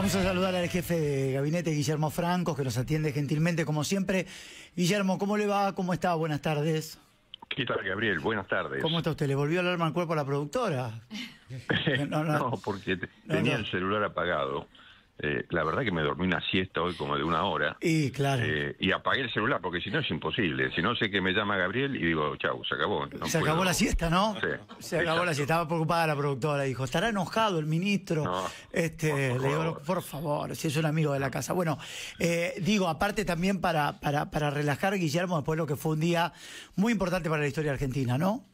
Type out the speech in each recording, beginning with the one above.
Vamos a saludar al jefe de gabinete, Guillermo Francos, que nos atiende gentilmente, como siempre. Guillermo, ¿cómo le va? ¿Cómo está? Buenas tardes. ¿Qué tal, Gabriel? Buenas tardes. ¿Cómo está usted? ¿Le volvió el alarma al cuerpo a la productora? No, porque tenía el celular apagado. La verdad que me dormí una siesta hoy como de 1 hora. Y claro. Y apagué el celular, porque si no es imposible. Si no sé que me llama Gabriel y digo, chau, se acabó. No se acabó la siesta, ¿no? Sí, se acabó la siesta. Estaba preocupada la productora. Dijo, ¿estará enojado el ministro? No, le digo, por favor, si es un amigo de la casa. Bueno, digo, aparte también para relajar, Guillermo, después de lo que fue un día muy importante para la historia argentina, ¿no?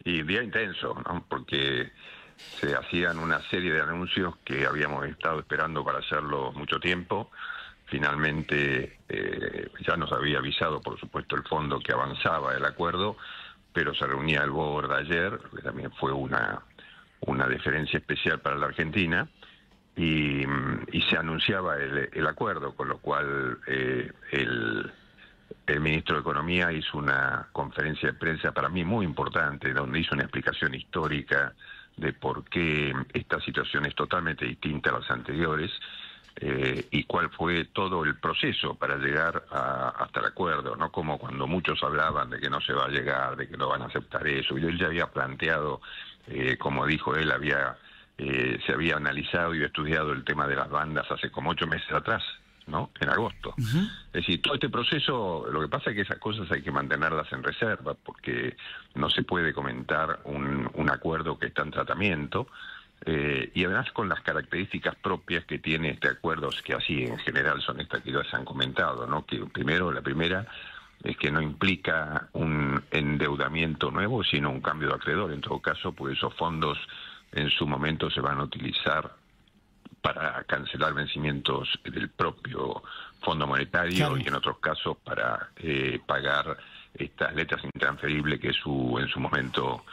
Y día intenso, ¿no? Porque se hacían una serie de anuncios que habíamos estado esperando para hacerlo mucho tiempo. Finalmente ya nos había avisado, por supuesto, el fondo que avanzaba el acuerdo, pero se reunía el board ayer, que también fue una deferencia especial para la Argentina, y se anunciaba el acuerdo, con lo cual el ministro de Economía hizo una conferencia de prensa para mí muy importante, donde hizo una explicación histórica de por qué esta situación es totalmente distinta a las anteriores, y cuál fue todo el proceso para llegar hasta el acuerdo, no como cuando muchos hablaban de que no se va a llegar, de que no van a aceptar eso. Y él ya había planteado, como dijo él, se había analizado y estudiado el tema de las bandas hace como 8 meses atrás, ¿no? En agosto. Es decir, todo este proceso, lo que pasa es que esas cosas hay que mantenerlas en reserva, porque no se puede comentar un acuerdo que está en tratamiento, y además con las características propias que tiene este acuerdo, que así en general son estas que ya se han comentado, ¿no? Que la primera es que no implica un endeudamiento nuevo, sino un cambio de acreedor. En todo caso, pues esos fondos en su momento se van a utilizar para cancelar vencimientos del propio Fondo Monetario, claro, y en otros casos para pagar estas letras intransferibles que en su momento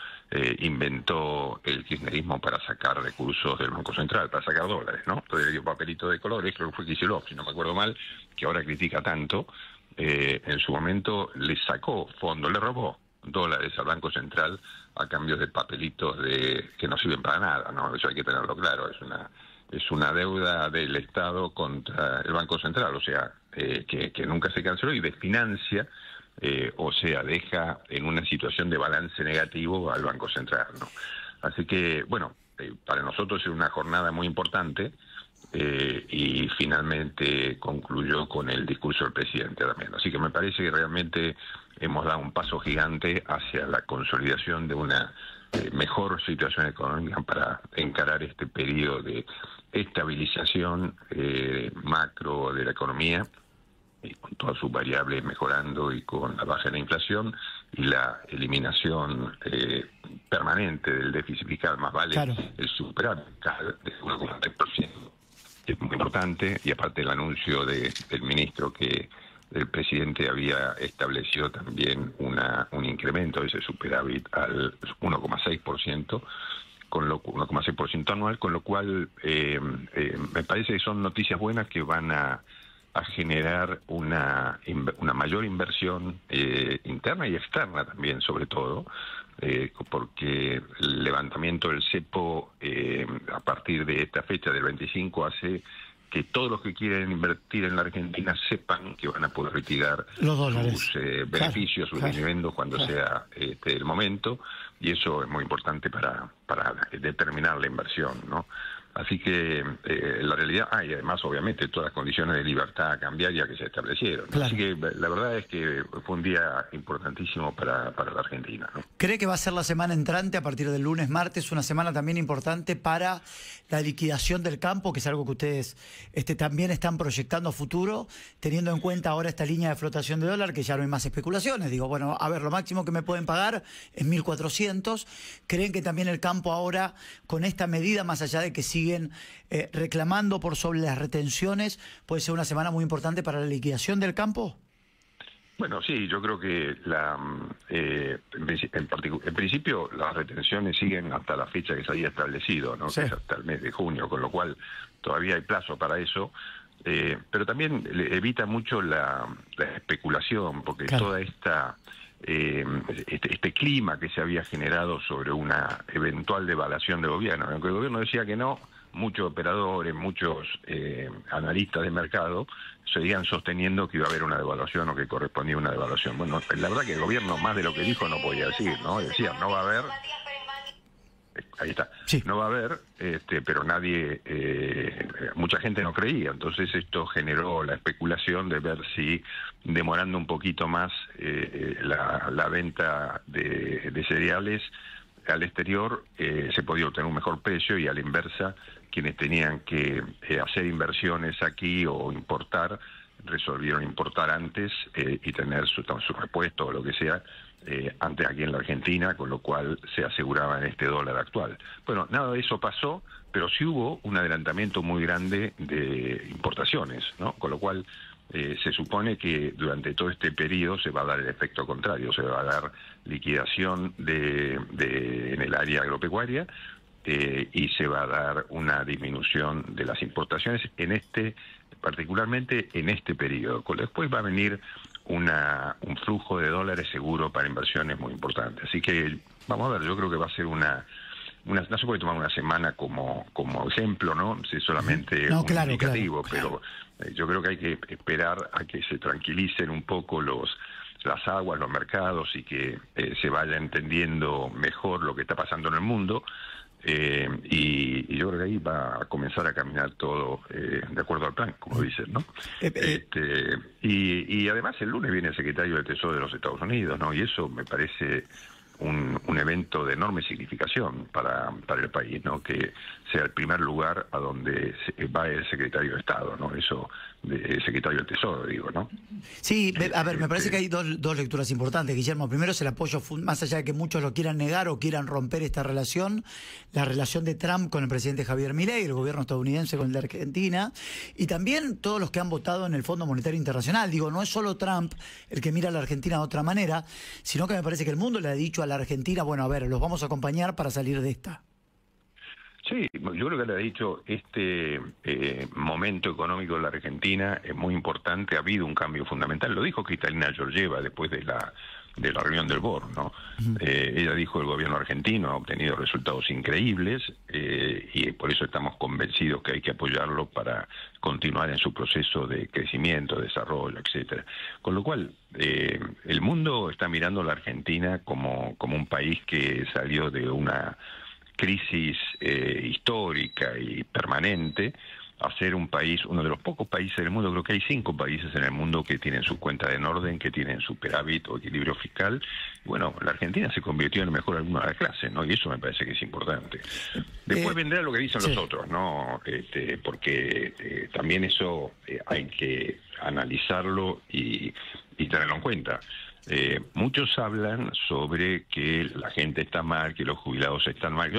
inventó el kirchnerismo para sacar recursos del Banco Central, para sacar dólares, ¿no? Entonces le dio papelito de colores, creo que fue Kicillof, si no me acuerdo mal, que ahora critica tanto. En su momento le sacó fondos, le robó dólares al Banco Central a cambio de papelitos que no sirven para nada, ¿no? Eso hay que tenerlo claro, es una deuda del Estado contra el Banco Central, o sea, que nunca se canceló y desfinancia, o sea, deja en una situación de balance negativo al Banco Central, ¿no? Así que, bueno, para nosotros es una jornada muy importante, y finalmente concluyó con el discurso del presidente también. Así que me parece que realmente hemos dado un paso gigante hacia la consolidación de una mejor situación económica para encarar este periodo de estabilización macro de la economía, y con todas sus variables mejorando y con la baja de la inflación y la eliminación permanente del déficit fiscal, más vale, claro, el superávit de 1,3%, que es muy importante, y aparte el anuncio del ministro que el presidente había establecido también un incremento de ese superávit al 1,6%, 1,6% anual, con lo cual me parece que son noticias buenas que van a generar una mayor inversión interna y externa también, sobre todo, porque el levantamiento del cepo a partir de esta fecha del 25 hace que todos los que quieren invertir en la Argentina sepan que van a poder retirar los dólares, sus beneficios, sus dividendos cuando sea el momento, y eso es muy importante para determinar la inversión, ¿no? Así que la realidad, y además obviamente todas las condiciones de libertad cambiaria que se establecieron, ¿no? Claro. Así que la verdad es que fue un día importantísimo para la Argentina, ¿no? ¿Cree que va a ser la semana entrante, a partir del lunes, martes, una semana también importante para la liquidación del campo, que es algo que ustedes también están proyectando a futuro, teniendo en cuenta ahora esta línea de flotación de dólar, que ya no hay más especulaciones? Digo, bueno, a ver, lo máximo que me pueden pagar es 1.400. ¿Creen que también el campo ahora, con esta medida, más allá de que siguen reclamando por sobre las retenciones, puede ser una semana muy importante para la liquidación del campo? Bueno, sí, yo creo que en principio las retenciones siguen hasta la fecha que se había establecido, ¿no? Sí. Que es hasta el mes de junio, con lo cual todavía hay plazo para eso, pero también evita mucho la especulación, porque claro, toda esta este clima que se había generado sobre una eventual devaluación del gobierno. Aunque el gobierno decía que no, muchos operadores, muchos analistas de mercado seguían sosteniendo que iba a haber una devaluación o que correspondía a una devaluación. Bueno, la verdad que el gobierno más de lo que dijo no podía decir, ¿no? Decía, no va a haber... Ahí está. Sí. No va a haber, pero nadie, mucha gente no creía. Entonces esto generó la especulación de ver si demorando un poquito más la venta de cereales al exterior se podía obtener un mejor precio, y a la inversa, quienes tenían que hacer inversiones aquí o importar, resolvieron importar antes y tener su repuesto o lo que sea antes aquí en la Argentina, con lo cual se aseguraba en este dólar actual. Bueno, nada de eso pasó, pero sí hubo un adelantamiento muy grande de importaciones, ¿no? Con lo cual se supone que durante todo este periodo se va a dar el efecto contrario, se va a dar liquidación en el área agropecuaria y se va a dar una disminución de las importaciones particularmente en este periodo. Después va a venir un flujo de dólares seguro para inversiones muy importante. Así que vamos a ver, yo creo que va a ser no se puede tomar una semana como ejemplo, ¿no? Si es solamente un indicativo, claro. Pero yo creo que hay que esperar a que se tranquilicen un poco las aguas, los mercados, y que se vaya entendiendo mejor lo que está pasando en el mundo. Y yo creo que ahí va a comenzar a caminar todo de acuerdo al plan, como dicen, ¿no? Y además el lunes viene el secretario del Tesoro de los Estados Unidos, ¿no? Y eso me parece un evento de enorme significación para el país, ¿no? Que sea el primer lugar a donde va el secretario de Estado, ¿no? Eso, el secretario del Tesoro, digo, ¿no? Sí, a ver, me parece que hay dos lecturas importantes, Guillermo. Primero es el apoyo, más allá de que muchos lo quieran negar o quieran romper esta relación, la relación de Trump con el presidente Javier Milei, el gobierno estadounidense con el de Argentina, y también todos los que han votado en el Fondo Monetario Internacional. Digo, no es solo Trump el que mira a la Argentina de otra manera, sino que me parece que el mundo le ha dicho a la Argentina, bueno, a ver, los vamos a acompañar para salir de esta. Sí, yo creo que le ha dicho, este momento económico de la Argentina es muy importante, ha habido un cambio fundamental. Lo dijo Kristalina Georgieva después de la reunión del BOR, ¿no? Ella dijo, el gobierno argentino ha obtenido resultados increíbles y por eso estamos convencidos que hay que apoyarlo para continuar en su proceso de crecimiento, desarrollo, etcétera. Con lo cual, el mundo está mirando a la Argentina como un país que salió de una crisis histórica y permanente a ser un país, uno de los pocos países del mundo. Creo que hay 5 países en el mundo que tienen su cuenta en orden, que tienen superávit o equilibrio fiscal. Bueno, la Argentina se convirtió en el mejor alumno de la clase, ¿no? Y eso me parece que es importante. Después vendrá lo que dicen los otros, ¿no? Porque también eso hay que analizarlo y tenerlo en cuenta. Muchos hablan sobre que la gente está mal, que los jubilados están mal,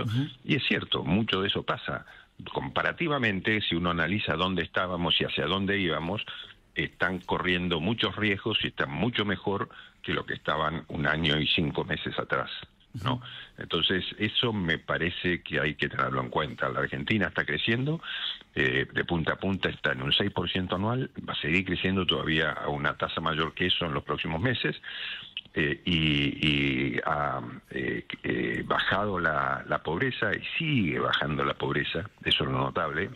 y es cierto, mucho de eso pasa. Comparativamente, si uno analiza dónde estábamos y hacia dónde íbamos, están corriendo muchos riesgos y están mucho mejor que lo que estaban 1 año y 5 meses atrás, ¿no? Entonces, eso me parece que hay que tenerlo en cuenta. La Argentina está creciendo, de punta a punta está en un 6% anual, va a seguir creciendo todavía a una tasa mayor que eso en los próximos meses, y ha bajado la pobreza y sigue bajando la pobreza, eso es lo notable.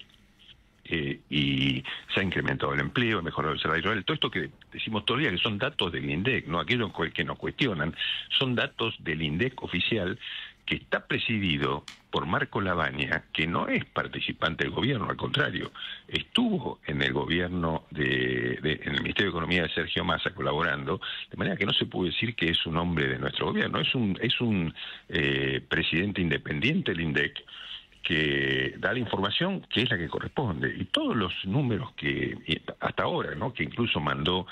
Y se ha incrementado el empleo, ha mejorado el salario real. Todo esto que decimos todavía que son datos del INDEC, no aquellos que nos cuestionan, son datos del INDEC oficial, que está presidido por Marco Lavagna, que no es participante del gobierno, al contrario, estuvo en el gobierno en el Ministerio de Economía de Sergio Massa colaborando, de manera que no se puede decir que es un hombre de nuestro gobierno, es un presidente independiente del INDEC, que da la información que es la que corresponde, y todos los números que hasta ahora, ¿no? Que incluso mandó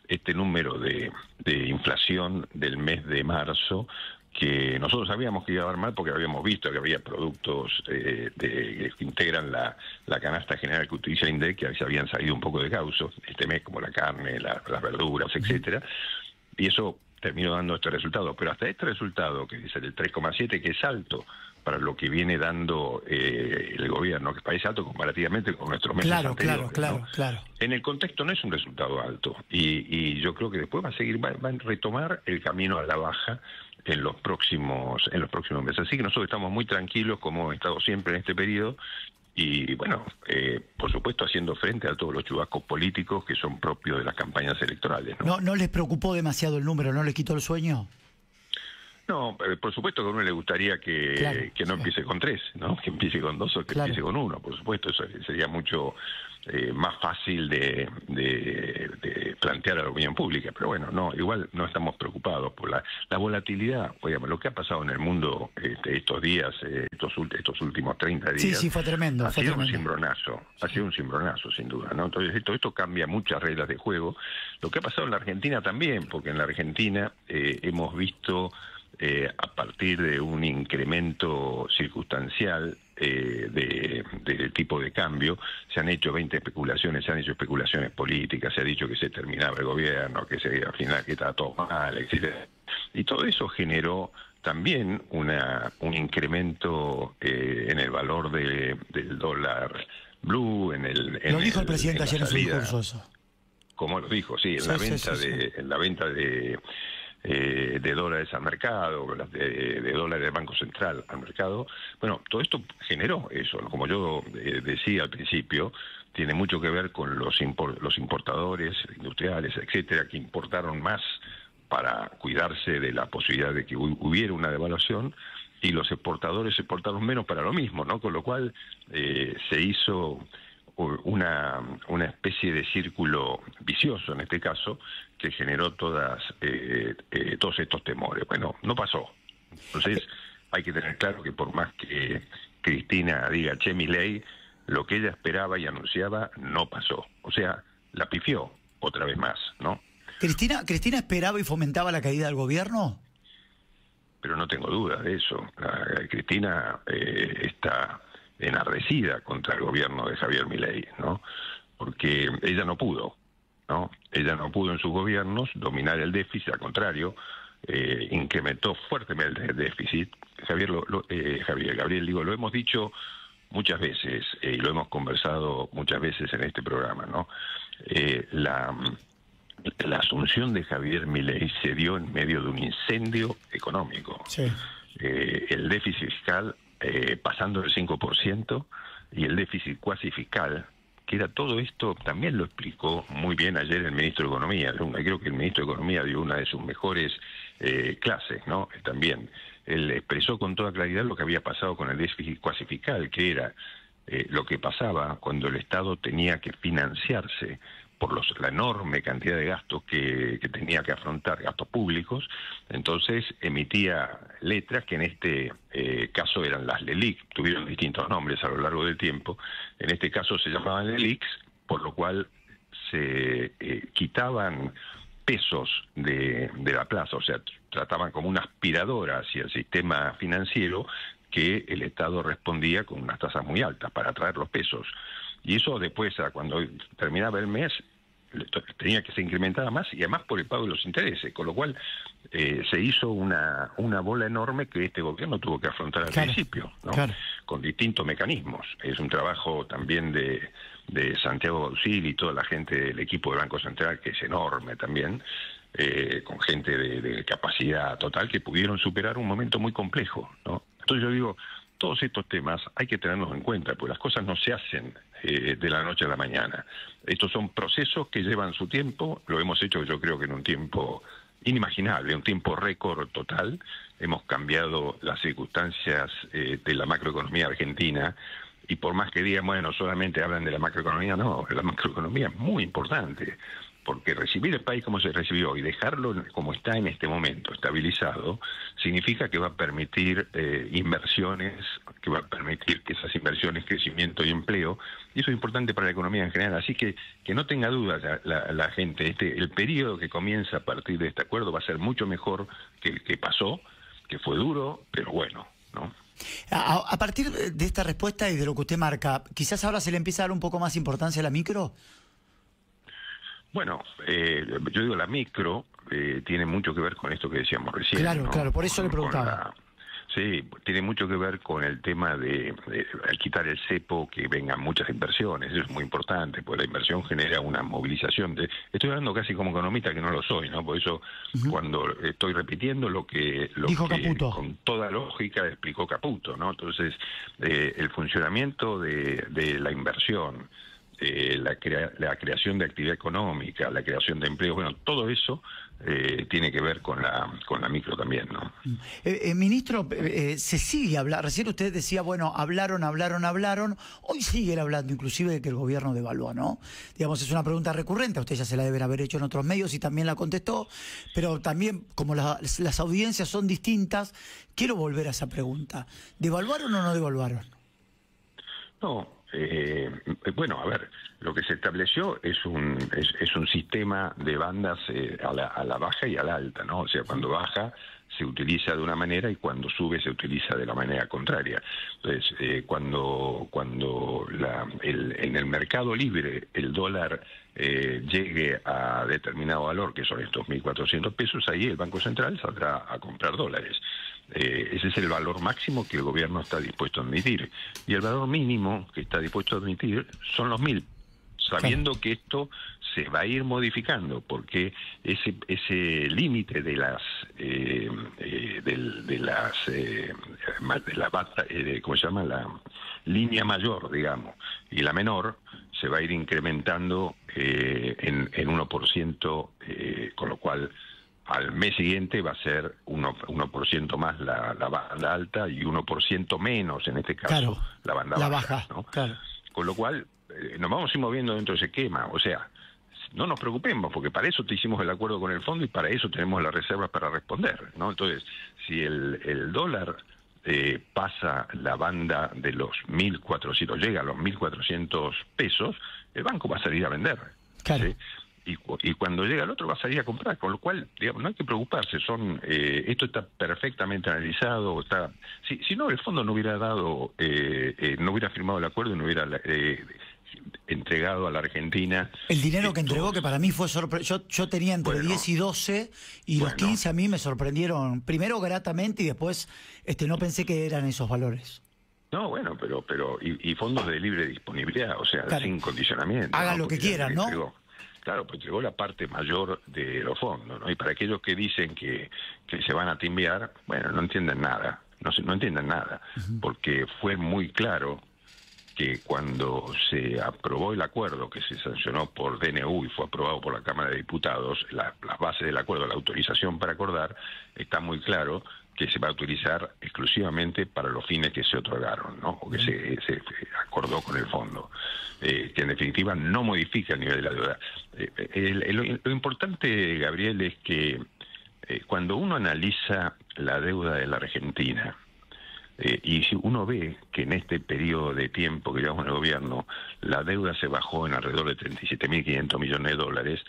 este número de inflación del mes de marzo, que nosotros sabíamos que iba a dar mal porque habíamos visto que había productos que integran la canasta general que utiliza el INDEC que se habían salido un poco de causa este mes, como la carne, las verduras, etcétera, y eso terminó dando este resultado. Pero hasta este resultado, que es el 3,7, que es alto para lo que viene dando el gobierno, que parece alto comparativamente con nuestros meses anteriores. Claro. En el contexto no es un resultado alto, y yo creo que después va a retomar el camino a la baja en los próximos meses. Así que nosotros estamos muy tranquilos, como hemos estado siempre en este periodo, y bueno, por supuesto haciendo frente a todos los chubascos políticos que son propios de las campañas electorales, ¿no? ¿No les preocupó demasiado el número? ¿No les quitó el sueño? No, por supuesto que a uno le gustaría que no empiece con 3, ¿no? Que empiece con 2 o que empiece con 1. Por supuesto, eso sería mucho más fácil de plantear a la opinión pública. Pero bueno, no, igual no estamos preocupados por la volatilidad. Oigan, lo que ha pasado en el mundo estos días, estos últimos 30 días. Sí, fue tremendo. Ha sido un cimbronazo, sin duda, ¿no? Entonces esto cambia muchas reglas de juego. Lo que ha pasado en la Argentina también, porque en la Argentina hemos visto a partir de un incremento circunstancial del tipo de cambio, se han hecho 20 especulaciones, se han hecho especulaciones políticas, se ha dicho que se terminaba el gobierno, que al final que estaba todo mal, etcétera. Y todo eso generó también un incremento en el valor del dólar blue, lo dijo el presidente ayer en su discurso eso. Como lo dijo, sí, en la venta de dólares al mercado, de dólares del Banco Central al mercado. Bueno, todo esto generó eso, ¿no? Como yo decía al principio, tiene mucho que ver con los importadores industriales, etcétera, que importaron más para cuidarse de la posibilidad de que hubiera una devaluación, y los exportadores exportaron menos para lo mismo, ¿no? Con lo cual se hizo una especie de círculo vicioso en este caso, que generó todos estos temores. Bueno, no pasó. Entonces hay que tener claro que por más que Cristina diga, che, Milei, lo que ella esperaba y anunciaba no pasó. O sea, la pifió otra vez más, ¿no? ¿Cristina esperaba y fomentaba la caída del gobierno? Pero no tengo duda de eso. Cristina está enardecida contra el gobierno de Javier Milei, ¿no? Porque ella no pudo, ¿no? Ella no pudo en sus gobiernos dominar el déficit, al contrario, incrementó fuertemente el déficit. Gabriel, lo hemos dicho muchas veces y lo hemos conversado muchas veces en este programa, ¿no? La asunción de Javier Milei se dio en medio de un incendio económico. Sí. El déficit fiscal pasando del 5%, y el déficit cuasi fiscal, que era todo esto, también lo explicó muy bien ayer el ministro de Economía. Creo que el ministro de Economía dio una de sus mejores clases, ¿no? También él expresó con toda claridad lo que había pasado con el déficit cuasi fiscal, que era lo que pasaba cuando el Estado tenía que financiarse por la enorme cantidad de gastos que tenía que afrontar, gastos públicos. Entonces emitía letras que en este caso eran las LELIQ, tuvieron distintos nombres a lo largo del tiempo. En este caso se llamaban LELIQs, por lo cual se quitaban pesos de la plaza, o sea, trataban como una aspiradora hacia el sistema financiero, que el Estado respondía con unas tasas muy altas para atraer los pesos. Y eso después, cuando terminaba el mes, tenía que ser incrementada más, y además por el pago de los intereses, con lo cual se hizo una bola enorme que este gobierno tuvo que afrontar al principio, ¿no? Con distintos mecanismos. Es un trabajo también de Santiago Bausil y toda la gente del equipo del Banco Central, que es enorme también, con gente de capacidad total, que pudieron superar un momento muy complejo, ¿no? Entonces yo digo, todos estos temas hay que tenerlos en cuenta, porque las cosas no se hacen de la noche a la mañana. Estos son procesos que llevan su tiempo. Lo hemos hecho, yo creo que en un tiempo inimaginable, un tiempo récord total. Hemos cambiado las circunstancias de la macroeconomía argentina, y por más que digan, bueno, solamente hablan de la macroeconomía, no, la macroeconomía es muy importante, porque recibir el país como se recibió y dejarlo como está en este momento, estabilizado, significa que va a permitir inversiones, que va a permitir que esas inversiones, crecimiento y empleo, y eso es importante para la economía en general. Así que no tenga dudas la gente, el periodo que comienza a partir de este acuerdo va a ser mucho mejor que el que pasó, que fue duro, pero bueno, ¿no? A partir de esta respuesta y de lo que usted marca, ¿quizás ahora se le empieza a dar un poco más importancia a la micro? Bueno, yo digo la micro tiene mucho que ver con esto que decíamos recién. Claro, ¿no? claro, por eso le preguntaba. Sí, tiene mucho que ver con el tema al quitar el cepo, que vengan muchas inversiones. Eso es muy importante, porque la inversión genera una movilización. Estoy hablando casi como economista, que no lo soy, ¿no? Por eso, cuando estoy repitiendo lo que Dijo Caputo, con toda lógica explicó Caputo, ¿no? Entonces, el funcionamiento de la inversión, la creación de actividad económica, la creación de empleo, bueno, todo eso tiene que ver con la micro también, ¿no? Ministro, se sigue hablando. Recién usted decía, bueno, hablaron. Hoy siguen hablando, inclusive, de que el gobierno devaluó, ¿no? Digamos, es una pregunta recurrente. A usted ya se la deben haber hecho en otros medios y también la contestó. Pero también, como las audiencias son distintas, quiero volver a esa pregunta. ¿Devaluaron o no devaluaron? No. Bueno, a ver, lo que se estableció es un sistema de bandas a la baja y a la alta, ¿no? O sea, cuando baja se utiliza de una manera y cuando sube se utiliza de la manera contraria. Entonces, cuando en el mercado libre el dólar llegue a determinado valor, que son estos 1.400 pesos, ahí el Banco Central saldrá a comprar dólares. Ese es el valor máximo que el gobierno está dispuesto a admitir. Y el valor mínimo que está dispuesto a admitir son los 1.000, sabiendo que esto se va a ir modificando, porque ese límite de ¿cómo se llama? La línea mayor, digamos, y la menor se va a ir incrementando en 1%, con lo cual al mes siguiente va a ser 1% más la banda alta y 1% menos, en este caso, claro, la banda baja, ¿no? Claro. Con lo cual, nos vamos a ir moviendo dentro de ese esquema. O sea, no nos preocupemos, porque para eso te hicimos el acuerdo con el fondo y para eso tenemos las reservas para responder, ¿no? Entonces, si el dólar pasa la banda de los 1.400, llega a los 1.400 pesos, el banco va a salir a vender. Claro. ¿Sí? Y cuando llega el otro va a salir a comprar, con lo cual, digamos, no hay que preocuparse. Esto está perfectamente analizado. Si no, el fondo no hubiera dado, no hubiera firmado el acuerdo y no hubiera entregado a la Argentina. El dinero que entregó, que para mí fue sorprendente. Yo tenía entre 10 y 12 y los 15 a mí me sorprendieron, primero gratamente y después no pensé que eran esos valores. No, bueno, pero y fondos de libre disponibilidad, o sea, claro, sin condicionamiento. Hagan lo que quieran, ¿no? Claro, pues llegó la parte mayor de los fondos, ¿no? Y para aquellos que dicen que se van a timbiar, bueno, no entienden nada, no entienden nada, porque fue muy claro que cuando se aprobó el acuerdo, que se sancionó por DNU y fue aprobado por la Cámara de Diputados, las bases del acuerdo, la autorización para acordar, está muy claro que se va a utilizar exclusivamente para los fines que se otorgaron, ¿no? O que se acordó con el fondo, que en definitiva no modifica el nivel de la deuda. Lo importante, Gabriel, es que cuando uno analiza la deuda de la Argentina, y si uno ve que en este periodo de tiempo que llevamos en el gobierno, la deuda se bajó en alrededor de 37.500 millones de dólares,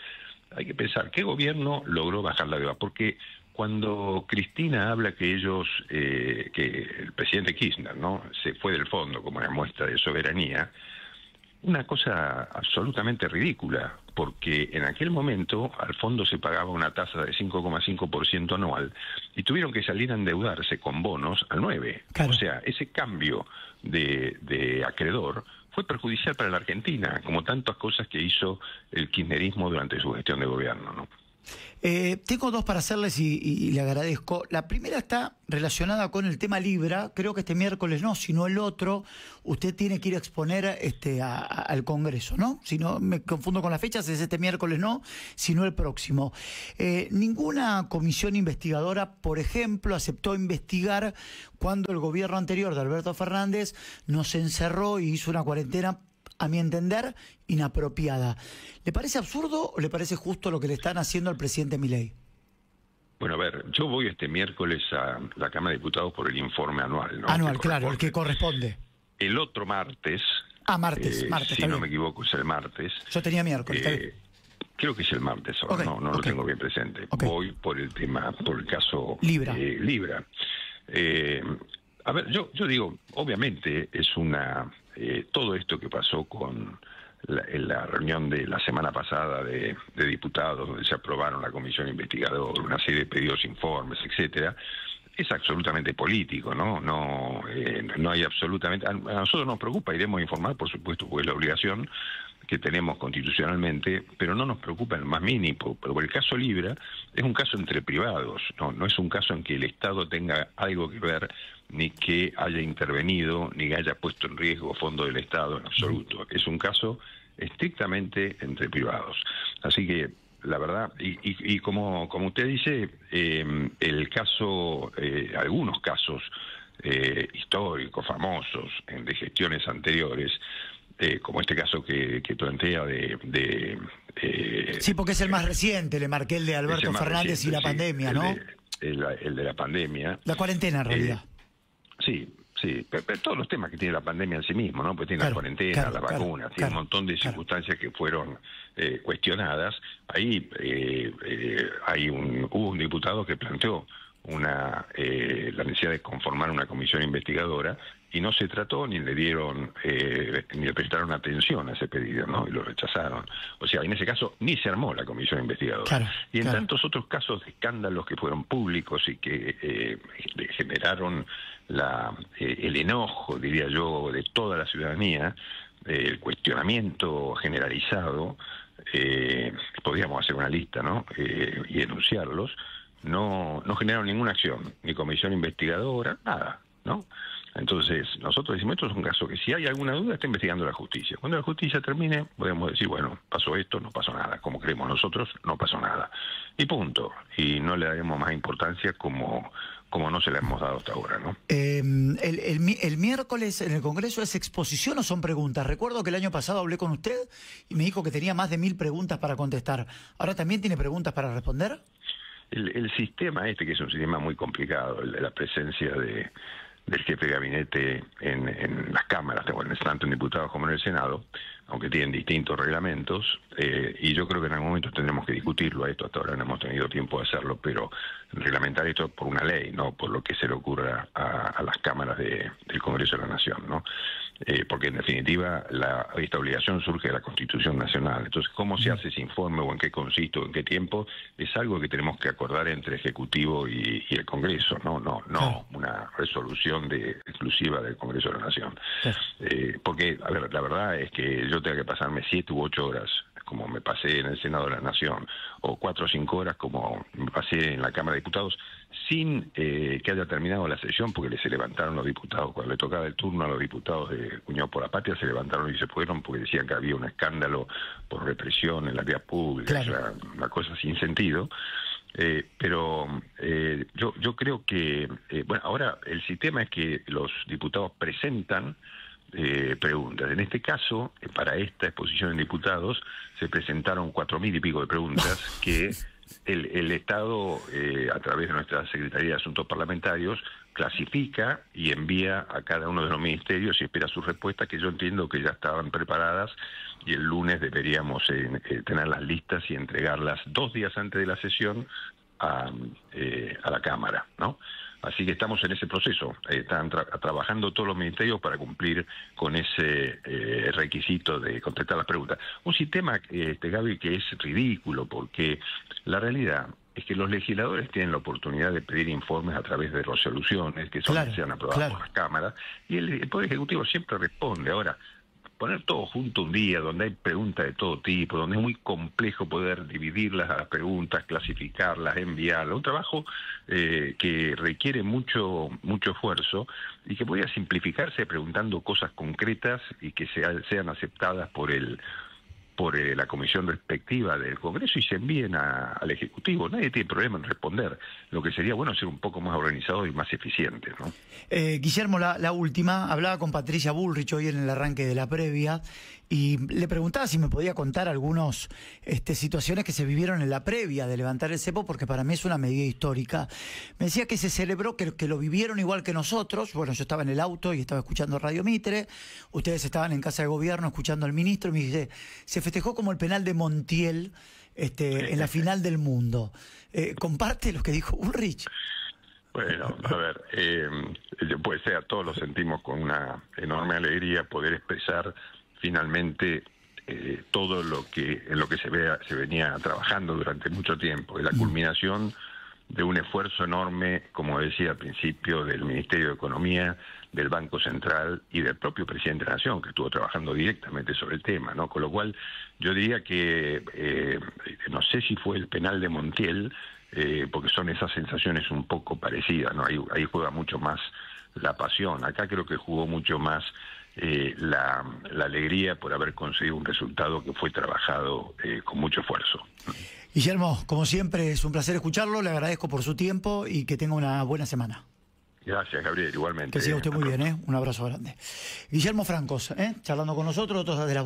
hay que pensar, ¿qué gobierno logró bajar la deuda? Porque cuando Cristina habla que que el presidente Kirchner, ¿no?, se fue del fondo como una muestra de soberanía, una cosa absolutamente ridícula, porque en aquel momento al fondo se pagaba una tasa de 5,5% anual y tuvieron que salir a endeudarse con bonos al 9%. Claro. O sea, ese cambio de acreedor fue perjudicial para la Argentina, como tantas cosas que hizo el kirchnerismo durante su gestión de gobierno, ¿no? Tengo dos para hacerles y le agradezco. La primera está relacionada con el tema Libra. Creo que este miércoles no, sino el otro. Usted tiene que ir a exponer al Congreso, ¿no? Si no me confundo con las fechas, es este miércoles no, sino el próximo. Ninguna comisión investigadora, por ejemplo, aceptó investigar cuando el gobierno anterior de Alberto Fernández nos encerró y hizo una cuarentena, a mi entender, inapropiada. ¿Le parece absurdo o le parece justo lo que le están haciendo al presidente Milei? Bueno, a ver, yo voy este miércoles a la Cámara de Diputados por el informe anual, ¿no? Anual, claro, el que corresponde. El otro martes... martes, si no me equivoco, es el martes. Yo tenía miércoles. Creo que es el martes ahora, no lo tengo bien presente. Voy por el tema, por el caso Libra. Libra. A ver, yo digo, obviamente es todo esto que pasó con la reunión de la semana pasada de diputados, donde se aprobaron la comisión investigadora, una serie de pedidos, informes, etcétera, es absolutamente político, ¿no? No hay absolutamente... A nosotros nos preocupa, iremos a informar, por supuesto, porque es la obligación que tenemos constitucionalmente, pero no nos preocupa en el más mínimo, porque el caso Libra es un caso entre privados, no es un caso en que el Estado tenga algo que ver, ni que haya intervenido, ni que haya puesto en riesgo fondos del Estado en absoluto. Es un caso estrictamente entre privados. Así que, la verdad, y como usted dice, el caso, algunos casos históricos, famosos, de gestiones anteriores, como este caso que plantea sí, porque es el más reciente, le marqué el de Alberto Fernández reciente, y la pandemia, ¿no? El de la pandemia. La cuarentena, en realidad. Sí, pero todos los temas que tiene la pandemia en sí mismo, ¿no? Pues tiene la cuarentena, la vacuna, tiene un montón de circunstancias que fueron cuestionadas. Ahí hubo un diputado que planteó la necesidad de conformar una comisión investigadora y no se trató ni le dieron ni le prestaron atención a ese pedido, ¿no? Y lo rechazaron. O sea, en ese caso ni se armó la comisión investigadora. Y en tantos otros casos de escándalos que fueron públicos y que generaron el enojo, diría yo, de toda la ciudadanía, el cuestionamiento generalizado, podríamos hacer una lista, ¿no? Y enunciarlos. No generaron ninguna acción, ni comisión investigadora, nada, ¿no? Entonces, nosotros decimos, esto es un caso que si hay alguna duda está investigando la justicia. Cuando la justicia termine, podemos decir, bueno, pasó esto, no pasó nada. Como creemos nosotros, no pasó nada. Y punto. Y no le daremos más importancia como no se la hemos dado hasta ahora, ¿no? El miércoles en el Congreso, ¿es exposición o son preguntas? Recuerdo que el año pasado hablé con usted y me dijo que tenía más de 1000 preguntas para contestar. ¿Ahora también tiene preguntas para responder? El sistema que es un sistema muy complicado, el de la presencia del jefe de gabinete en las cámaras, tanto en diputados como en el Senado, aunque tienen distintos reglamentos, y yo creo que en algún momento tendremos que discutirlo a esto. Hasta ahora no hemos tenido tiempo de hacerlo, pero reglamentar esto por una ley, no por lo que se le ocurra a las cámaras del Congreso de la Nación, ¿no? Porque en definitiva esta obligación surge de la Constitución Nacional. Entonces, ¿cómo se hace ese informe o en qué consiste o en qué tiempo? Es algo que tenemos que acordar entre Ejecutivo y el Congreso, no una resolución exclusiva del Congreso de la Nación. Porque, a ver, la verdad es que yo tengo que pasarme 7 u 8 horas, como me pasé en el Senado de la Nación, o 4 o 5 horas como me pasé en la Cámara de Diputados, sin que haya terminado la sesión, porque se levantaron los diputados, cuando le tocaba el turno a los diputados de Unión por la Patria, se levantaron y se fueron porque decían que había un escándalo por represión en la vía pública, o sea, una cosa sin sentido. Pero yo creo que, bueno, ahora el sistema es que los diputados presentan preguntas. En este caso, para esta exposición en diputados, se presentaron 4000 y pico de preguntas que el Estado, a través de nuestra Secretaría de Asuntos Parlamentarios, clasifica y envía a cada uno de los ministerios y espera sus respuestas, que yo entiendo que ya estaban preparadas, y el lunes deberíamos tener las listas y entregarlas 2 días antes de la sesión a la Cámara, ¿no? Así que estamos en ese proceso. Están trabajando todos los ministerios para cumplir con ese requisito de contestar las preguntas. Un sistema, Gaby, que es ridículo, porque la realidad es que los legisladores tienen la oportunidad de pedir informes a través de resoluciones que sean aprobadas por las cámaras, y el Poder Ejecutivo siempre responde. Ahora, poner todo junto un día donde hay preguntas de todo tipo, donde es muy complejo poder dividirlas a las preguntas, clasificarlas, enviarlas, un trabajo que requiere mucho esfuerzo y que podría simplificarse preguntando cosas concretas y que sean aceptadas por la comisión respectiva del Congreso y se envíen al Ejecutivo. Nadie tiene problema en responder. Lo que sería bueno es ser un poco más organizado y más eficiente, ¿no? Guillermo, la última, hablaba con Patricia Bullrich hoy en el arranque de la previa y le preguntaba si me podía contar algunas situaciones que se vivieron en la previa de levantar el cepo, porque para mí es una medida histórica. Me decía que se celebró, que lo vivieron igual que nosotros. Bueno, yo estaba en el auto y estaba escuchando Radio Mitre, ustedes estaban en Casa de Gobierno escuchando al ministro, y me dice, se festejó como el penal de Montiel en la final del mundo. ¿Comparte lo que dijo Bullrich? Bueno, a ver, puede ser, todos lo sentimos con una enorme alegría poder expresar finalmente todo en lo que se venía trabajando durante mucho tiempo, y la culminación de un esfuerzo enorme, como decía al principio, del Ministerio de Economía, del Banco Central y del propio presidente de la Nación, que estuvo trabajando directamente sobre el tema, ¿no? Con lo cual, yo diría que, no sé si fue el penal de Montiel, porque son esas sensaciones un poco parecidas, ¿no? Ahí juega mucho más la pasión. Acá creo que jugó mucho más la alegría por haber conseguido un resultado que fue trabajado con mucho esfuerzo. Guillermo, como siempre, es un placer escucharlo, le agradezco por su tiempo y que tenga una buena semana. Gracias, Gabriel, igualmente. Que siga usted muy bien, un abrazo grande. Guillermo Francos, charlando con nosotros, otros de las